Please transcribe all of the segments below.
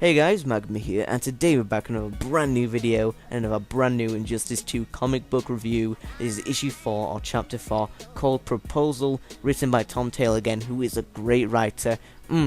Hey guys, Magma here, and today we're back in a brand new video and another brand new Injustice 2 comic book review. This is issue 4 or chapter 4 called Proposal, written by Tom Taylor again, who is a great writer.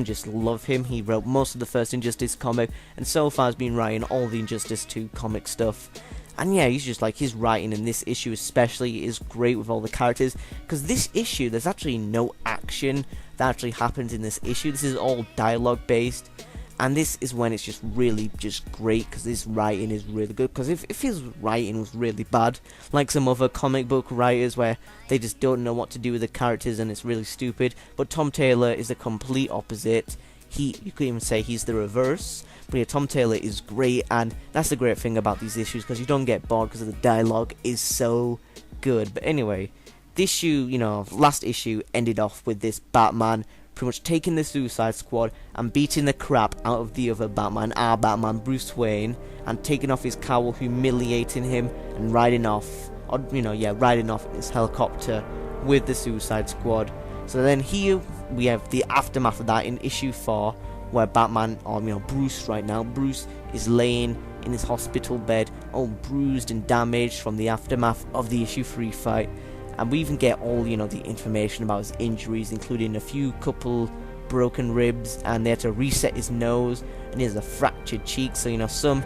Just love him. He wrote most of the first Injustice comic and so far has been writing all the Injustice 2 comic stuff. And yeah, he's just like, his writing in this issue especially is great with all the characters, because this issue, there's actually no action that actually happens in this issue. This is all dialogue based. And this is when it's just really just great, because this writing is really good. Because if his writing was really bad, like some other comic book writers where they just don't know what to do with the characters and it's really stupid, but Tom Taylor is the complete opposite. You could even say he's the reverse. But yeah, Tom Taylor is great, and that's the great thing about these issues, because you don't get bored because the dialogue is so good. But anyway, this issue, last issue ended off with this Batman pretty much taking the Suicide Squad and beating the crap out of the other Batman, our Batman, Bruce Wayne, and taking off his cowl, humiliating him, and riding off, riding off in his helicopter with the Suicide Squad. So then here we have the aftermath of that in issue 4, where Batman, or Bruce right now, Bruce is laying in his hospital bed, all bruised and damaged from the aftermath of the issue 3 fight. And we even get all, the information about his injuries, including a couple broken ribs, and they had to reset his nose, and he has a fractured cheek, so,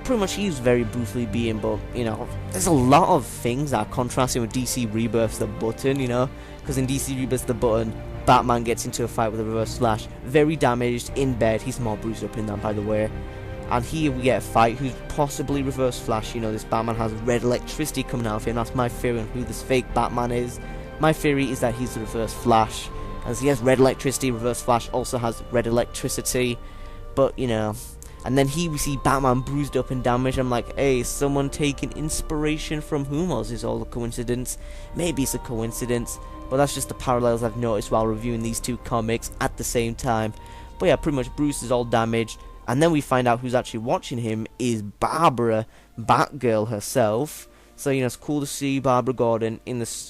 pretty much he's very brutally beaten, but, there's a lot of things that are contrasting with DC Rebirth's The Button, because in DC Rebirth's The Button, Batman gets into a fight with a Reverse Flash, very damaged, in bed. He's more bruised up in that, by the way. And here we get a fight who's possibly Reverse Flash. This Batman has red electricity coming out of him. That's my theory on who this fake Batman is. My theory is that he's the Reverse Flash. As he has red electricity, Reverse Flash also has red electricity. But, and then here we see Batman bruised up and damaged. I'm like, hey, is someone taking inspiration from whom, or is this all a coincidence? Maybe it's a coincidence, but that's just the parallels I've noticed while reviewing these two comics at the same time. But yeah, pretty much Bruce is all damaged. And then we find out who's actually watching him is Barbara, Batgirl herself. So, it's cool to see Barbara Gordon in this,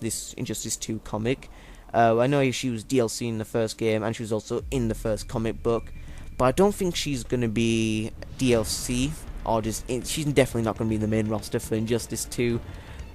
this Injustice 2 comic. I know she was DLC in the first game, and she was also in the first comic book. But I don't think she's going to be DLC, or she's definitely not going to be in the main roster for Injustice 2.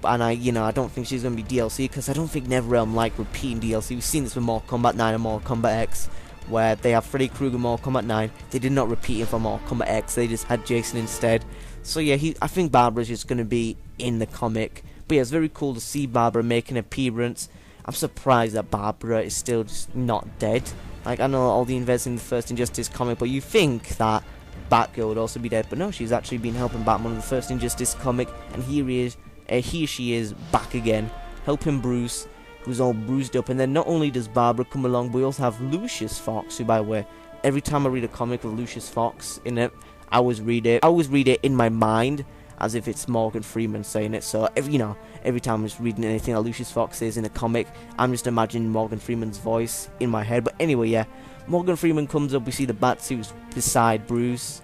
And I don't think she's going to be DLC, because I don't think NetherRealm like repeating DLC. We've seen this with Mortal Kombat 9 and Mortal Kombat X, where they have Freddy Krueger in Mortal Kombat 9. They did not repeat him for Mortal Kombat X, they just had Jason instead. So yeah, I think Barbara's just going to be in the comic. But yeah, it's very cool to see Barbara make an appearance. I'm surprised that Barbara is still just not dead. Like, I know all the events in the first Injustice comic, but you think that Batgirl would also be dead. But no, she's actually been helping Batman in the first Injustice comic, and here she is back again, helping Bruce, who's all bruised up. And then not only does Barbara come along, but we also have Lucius Fox, who, by the way, every time I read a comic with Lucius Fox in it, I always read it in my mind as if it's Morgan Freeman saying it. So every time I'm just reading anything that Lucius Fox is in a comic, I'm just imagining Morgan Freeman's voice in my head. But anyway, yeah, Morgan Freeman comes up, we see the Batsuits beside Bruce.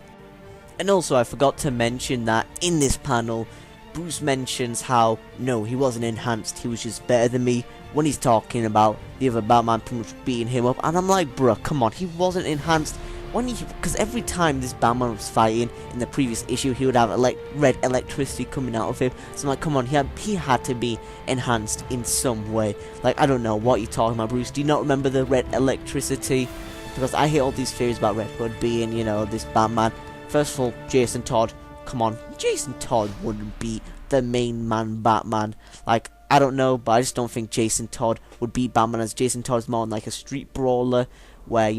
And also, I forgot to mention that in this panel, Bruce mentions how, no, he wasn't enhanced, he was just better than me, when he's talking about the other Batman pretty much beating him up. And I'm like, bruh, come on, he wasn't enhanced. Because every time this Batman was fighting in the previous issue, he would have red electricity coming out of him. So I'm like, come on, he had to be enhanced in some way. Like, I don't know what you're talking about, Bruce. Do you not remember the red electricity? Because I hear all these theories about Red Hood being, this Batman. First of all, Jason Todd. Come on, Jason Todd wouldn't be the main man Batman. Like, I don't know, but I just don't think Jason Todd would beat Batman, as Jason Todd's more like a street brawler, where,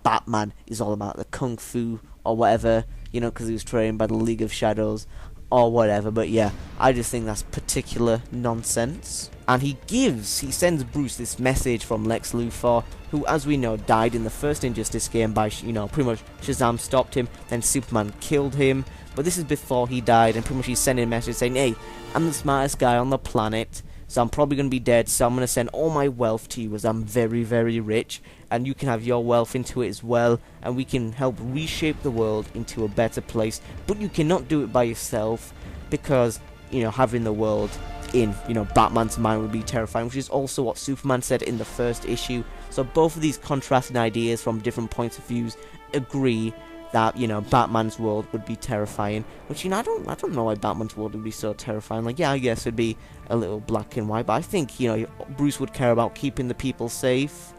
Batman is all about the kung fu or whatever, because he was trained by the League of Shadows or whatever. But yeah, I just think that's particular nonsense. And he sends Bruce this message from Lex Luthor, who, as we know, died in the first Injustice game by, pretty much Shazam stopped him, then Superman killed him. But this is before he died, and pretty much he's sending a message saying, hey, I'm the smartest guy on the planet, so I'm probably going to be dead, so I'm going to send all my wealth to you, as I'm very, very rich, and you can have your wealth into it as well, and we can help reshape the world into a better place. But you cannot do it by yourself, because, having the world in, Batman's mind would be terrifying, which is also what Superman said in the first issue. So both of these contrasting ideas from different points of views agree that, you know, Batman's world would be terrifying. Which, you know, I don't know why Batman's world would be so terrifying. Like, yeah, I guess it'd be a little black and white, but I think, you know, Bruce would care about keeping the people safe.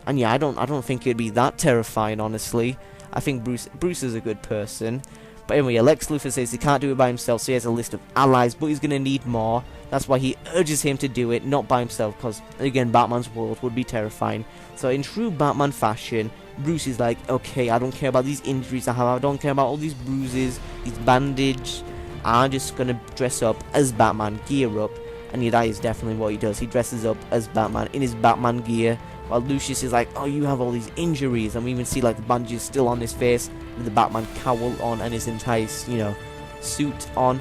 And yeah, I don't think it'd be that terrifying, honestly. I think Bruce is a good person. But anyway, Lex Luthor says he can't do it by himself, so he has a list of allies, but he's gonna need more. That's why he urges him to do it, not by himself, because, again, Batman's world would be terrifying. So in true Batman fashion, Bruce is like, okay, I don't care about these injuries I have, I don't care about all these bruises, these bandages, I'm just gonna dress up as Batman, gear up. And yeah, that is definitely what he does. He dresses up as Batman in his Batman gear, while Lucius is like, oh, you have all these injuries, and we even see like the bandages still on his face, with the Batman cowl on and his entire, you know, suit on.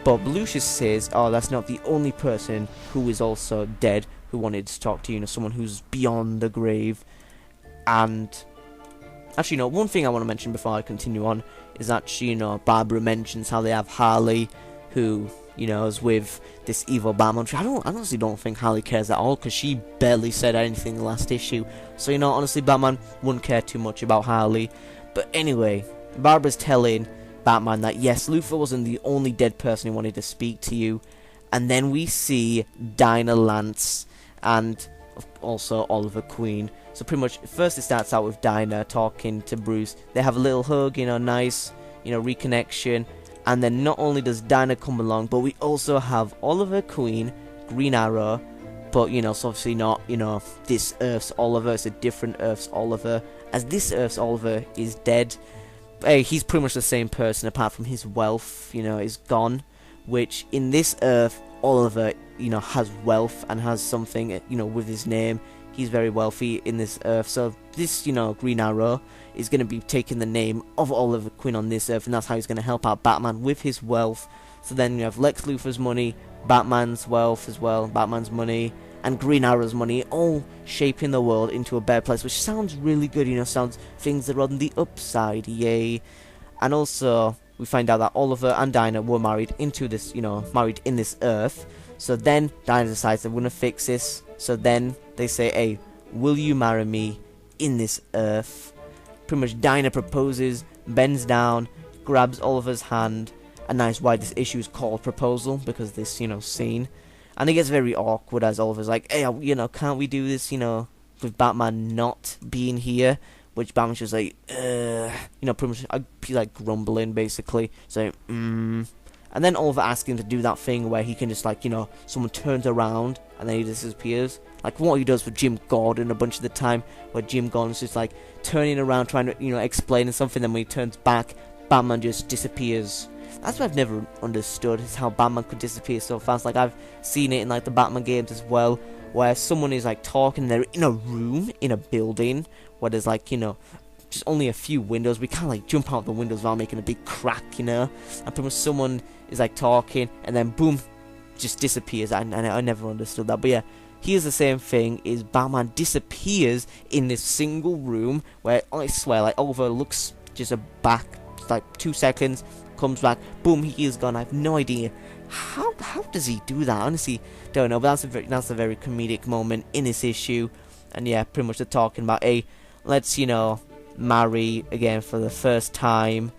But Lucius says, oh, that's not the only person who is also dead who wanted to talk to you, you know, someone who's beyond the grave. And actually, you know, one thing I want to mention before I continue on is that, you know, Barbara mentions how they have Harley, who, you know, is with this evil Batman. I honestly don't think Harley cares at all, because she barely said anything in the last issue. So, you know, honestly, Batman wouldn't care too much about Harley. But anyway, Barbara's telling Batman that, yes, Luthor wasn't the only dead person who wanted to speak to you. And then we see Dinah Lance and also Oliver Queen. So pretty much, first it starts out with Dinah talking to Bruce. They have a little hug, you know, nice, you know, reconnection. And then not only does Dinah come along, but we also have Oliver Queen, Green Arrow, but, you know, it's obviously not, you know, this Earth's Oliver, it's a different Earth's Oliver, as this Earth's Oliver is dead. Hey, he's pretty much the same person, apart from his wealth, you know, is gone, which in this Earth, Oliver, you know, has wealth and has something, you know, with his name. He's very wealthy in this Earth, so this, you know, Green Arrow is going to be taking the name of Oliver Queen on this Earth, and that's how he's going to help out Batman with his wealth. So then you have Lex Luthor's money, Batman's wealth as well, Batman's money, and Green Arrow's money, all shaping the world into a better place, which sounds really good, you know, sounds things that are on the upside, yay. And also, we find out that Oliver and Dinah were married into this, you know, married in this Earth. So then Dinah decides they're going to fix this. So then they say, hey, will you marry me in this Earth? Pretty much Dinah proposes, bends down, grabs Oliver's hand, and that's why this issue is called Proposal, because this, you know, scene. And it gets very awkward as Oliver's like, hey, you know, can't we do this, you know, with Batman not being here? Which Batman's just like, you know, pretty much, he's like grumbling, basically. So, And then Oliver asks him to do that thing where he can just, like, you know, someone turns around and then he disappears. Like what he does for Jim Gordon a bunch of the time, where Jim Gordon's just, like, turning around trying to, you know, explain something, then when he turns back, Batman just disappears. That's what I've never understood, is how Batman could disappear so fast. Like, I've seen it in, like, the Batman games as well, where someone is, like, talking, they're in a room, in a building, where there's, like, you know, just only a few windows. We can't, like, jump out the windows without making a big crack, you know? And pretty much someone is, like, talking, and then boom, just disappears. And I never understood that. But yeah, here's the same thing, is Batman disappears in this single room, where, I swear, like, Oliver looks just back, like, 2 seconds, comes back, boom, he is gone. I have no idea how does he do that. Honestly, don't know. But that's a very comedic moment in this issue. And yeah, pretty much they're talking about, hey, let's, you know, marry again for the first time.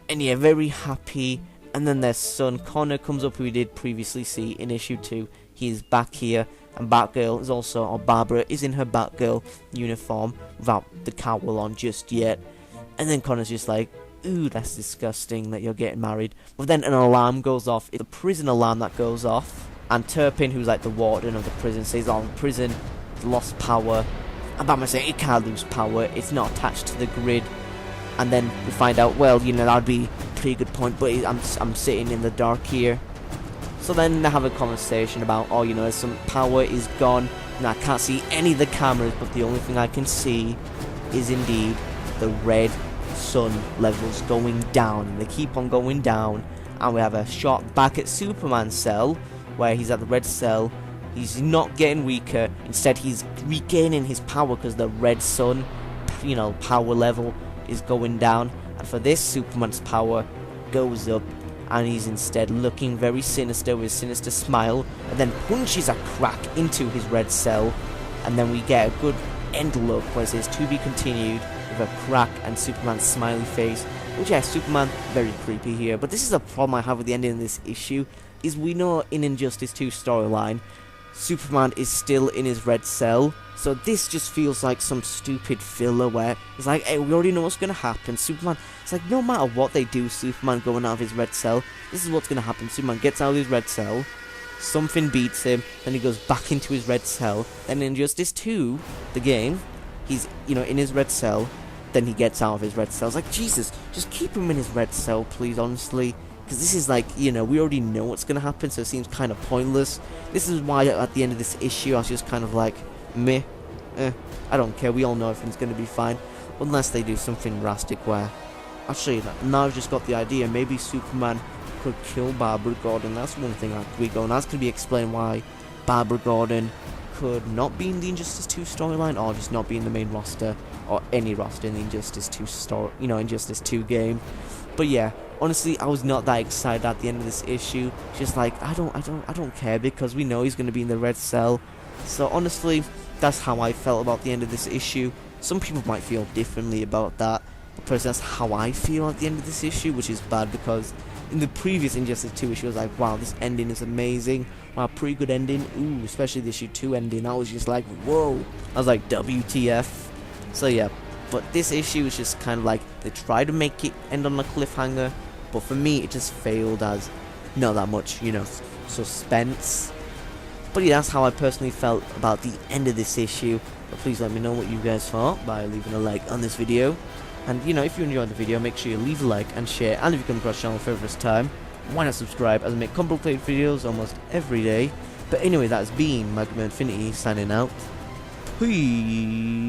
And yeah, very happy. And then their son Connor comes up, who we did previously see in issue 2. He is back here, and Batgirl is also, or Barbara is in her Batgirl uniform without the cowl on just yet. And then Connor's just like, ooh, that's disgusting that you're getting married. But then an alarm goes off. It's a prison alarm that goes off. And Turpin, who's like the warden of the prison, says, oh, the prison lost power. And Batman says, it can't lose power. It's not attached to the grid. And then we find out, well, you know, that'd be a pretty good point, but I'm sitting in the dark here. So then they have a conversation about, oh, you know, some power is gone. And I can't see any of the cameras, but the only thing I can see is indeed the red sun levels going down, and they keep on going down. And we have a shot back at Superman's cell, where he's at the red cell. He's not getting weaker, instead he's regaining his power, because the red sun, you know, power level is going down. And for this, Superman's power goes up, and he's instead looking very sinister with a sinister smile, and then punches a crack into his red cell. And then we get a good end look where it says to be continued, with with a crack and Superman's smiley face. Which, yeah, Superman, very creepy here. But this is a problem I have with the ending of this issue, is we know in Injustice 2 storyline, Superman is still in his red cell, so this just feels like some stupid filler where it's like, hey, we already know what's gonna happen. Superman, it's like, no matter what they do, Superman going out of his red cell, this is what's gonna happen. Superman gets out of his red cell, something beats him, then he goes back into his red cell, then in Injustice 2, the game, he's, you know, in his red cell, then he gets out of his red cell. It's like, Jesus, just keep him in his red cell, please, honestly. Because this is like, you know, we already know what's going to happen, so it seems kind of pointless. This is why at the end of this issue, I was just kind of like, meh, I don't care, we all know everything's going to be fine. Unless they do something drastic where, actually, now I've just got the idea, maybe Superman could kill Barbara Gordon. That's one thing that could be going. That's going to be explained why Barbara Gordon could not be in the Injustice 2 storyline, or just not be in the main roster, or any roster in the Injustice 2 story, you know, Injustice 2 game. But yeah, honestly, I was not that excited at the end of this issue. Just like, I don't care, because we know he's going to be in the red cell. So honestly, that's how I felt about the end of this issue. Some people might feel differently about that, but personally, that's how I feel at the end of this issue, which is bad, because in the previous Injustice 2 issue, I was like, wow, this ending is amazing. Wow, pretty good ending. Ooh, especially the issue 2 ending. I was just like, whoa. I was like, WTF. So yeah, but this issue is just kind of like, they try to make it end on a cliffhanger, but for me, it just failed as not that much, you know, suspense. But yeah, that's how I personally felt about the end of this issue. But please let me know what you guys thought by leaving a like on this video. And, you know, if you enjoyed the video, make sure you leave a like and share. And if you come across the channel for the first time, why not subscribe, as I make combo played videos almost every day. But anyway, that's been Magma Infinity signing out. Peace.